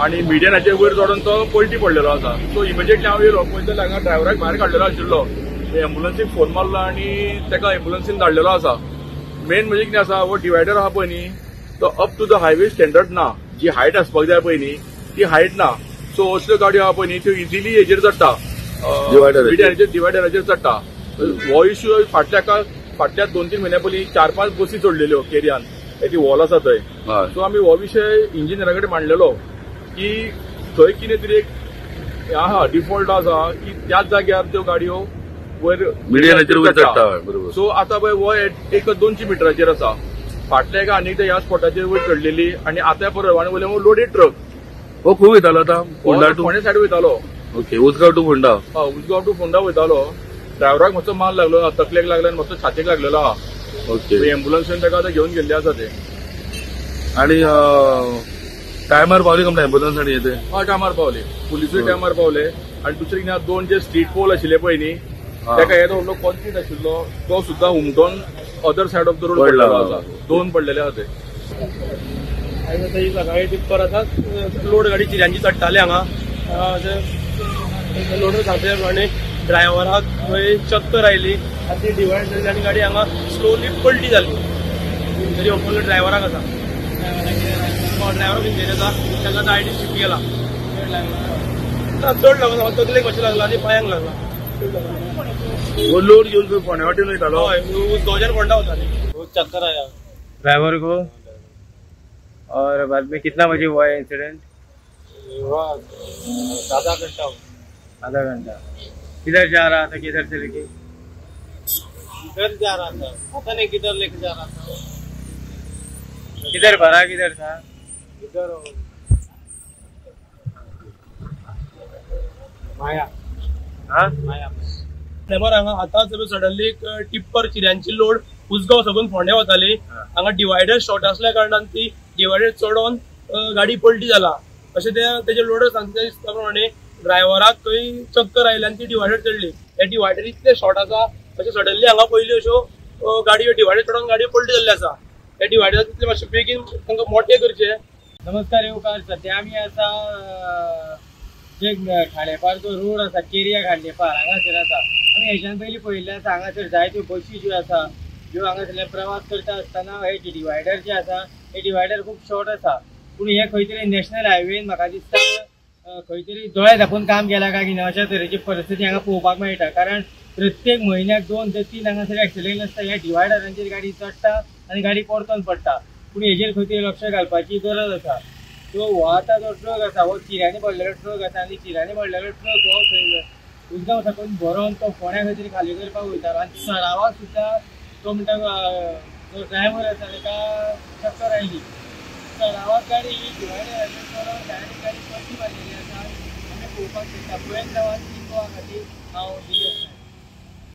आणि मिडियनाचे वयर चढून तो पलटी पडलेलो आसा. सो इमिजिएटली हांव येयलो पळयतले हांगा ड्रायव्हराक भायर काडलेलो आशिल्लो. एम्बुलन्सीक फोन मारलो आणि ताका एम्बुलन्सीन धाडलेलो आसा. मेन म्हणजे कितें आसा, हो डिवायडर आहा पळय न्ही तो up to the highway standard ना. जी हायट आसपाक जाय पळय न्ही ती हायट ना. सो असल्यो गाडयो आहा पळय न्ही त्यो इजिली हेजेर चडटा, डिवायडराचेर चडटा. हो इश्यू फाटल्या 2-3 म्हयन्या पयलीं 4-5 बसी चडलेल्यो केरियान, ती वॉल आसा थंय. सो आमी हो विशय इंजिनियरा कडेन मांडलेलो की थंय कितें तरी एक आहा डिफॉल्ट आसा की त्याच जाग्यार त्यो गाडयो वयर मिडियनाचेर चडटा. सो आतां पळय हो एक 200 मिटराचेर आसा. फाटल्या एका आनीक ह्या स्पॉटाचेर वयर चडलेली आणि आता परवाने वयले लोडेड ट्रक हो खूप वयतालो आता फोंडा सायड वयतालो. Okay, Usgao to Ponda. Usgao to Ponda वयतालो. ड्रायव्हराक मातसो माल लागलो, तकलेक लागलो आनी मातसो छातीक लागलेलो आहा. ओके, एम्बुलन्सीन ताका आतां घेवन गेल्ले आसा ते. आणि टायमार पावली का एम्बुलन्स आणि येते? टायमार पावले, पुलिसूय टायमार पावले. आणि दुसरे कितें 2 जे स्ट्रीट पोल आशिल्ले पळय न्ही ताका येदो व्हडलो कॉन्क्रीट आशिल्लो तो सुद्दां हुमटोन other side of the road पडलेलो आसा. 2 पडलेले आहा ते. ही सकाळी टिप्पर आसा लोड गाडी चिऱ्यांची चडटाले हांगा. लोडर सांगले प्रमाणे ड्रायव्हराक थंय चक्कर आयली आनी ती डिवायड जाली आनी गाडी हांगा स्लोली पलटी जाली. तरी ओपन ड्रायव्हराक आसा, ड्रायव्हर इंजिन आसा ताका आतां आयडी शिफ्ट केला. चड लागला, तकलेक मातशें लागला आनी पांयांक लागला. लोड घेऊन फोंड्या वाटेन वयतालो. हय, उसगांवच्यान फोंडा वताली. चक्कर आया ड्राइवर को. और बाद में कितना बजे हुआ है इंसिडेंट? आधा घंटा. किधर जा रहा था, किधर से लेके? किधर जा रहा था पता नहीं, किधर लेके जा रहा था. किधर भरा, किधर था? इधर माया. हाँ, माया हांगा आतांच सडनली एक टिप्पर चिऱ्यांची लोड उसगांव साकून फोंड्या वताली. हांगा डिवायडर शॉर्ट असल्या कारणान ती डिवायडर चडोवन गाडी पलटी जाला अशें तेजे लोडर सांगता प्रमाणे. ड्रायव्हराक खंय चक्कर आयली आनी ती डिवायडर चडली. हे डिवायडर इतले शॉर्ट आसा अशें सडनली हांगा पयल्यो अश्यो गाडयो डिवायडर चडोवन गाडयो पलटी जाल्ल्यो आसा. त्या डिवायडर तितले मातशे बेगीन तांकां मोठे करचे. नमस्कार येवकार. सध्या आमी आसा जे खांडेपार जो रोड आसा केरिया खांडेपार हांगासर आसा. आमी हेच्यान पयलीं पळयल्लें आसा हांगासर जायत्यो बसी ज्यो आसा ज्यो हांगासरल्यान प्रवास करता आसतना हे डिवायडर जे आसा हे डिवायडर खूब शॉर्ट आसा. पूण हे खंय तरी नॅशनल हायवेन म्हाका दिसता खंय तरी दोळे धापून काम केला काय कितें अशा तरेची परिस्थिती हांगा पळोवपाक मेळटा. कारण प्रत्येक म्हयन्याक 2 ते 3 हांगासर एक्सिडेंट आसता. ह्या डिवायडरांचेर गाडी चडटा आनी गाडी परतून पडटा. पूण हेजेर खंय तरी लक्ष घालपाची गरज आसा. सो हो आतां जो ट्रक आसा हो चिऱ्यांनी पडलेलो ट्रक आसा आनी चिऱ्यांनी पडलेलो ट्रक हो थंय उसगांव साकून भरोन तो फोंड्या खंय तरी खाली करपाक वयतालो. आनी सरावाक सुद्दां तो म्हणटा जो ड्रायव्हर आसा ताका चक्कर आयली. सरावाक गाडी ही डिवायडराचेर चडोन डायरेक्ट गाडी पलटी मारलेली आसा. आमी पळोवपाक शकता. पळयत रावात ती गोवा खातीर हांव दिली आसा.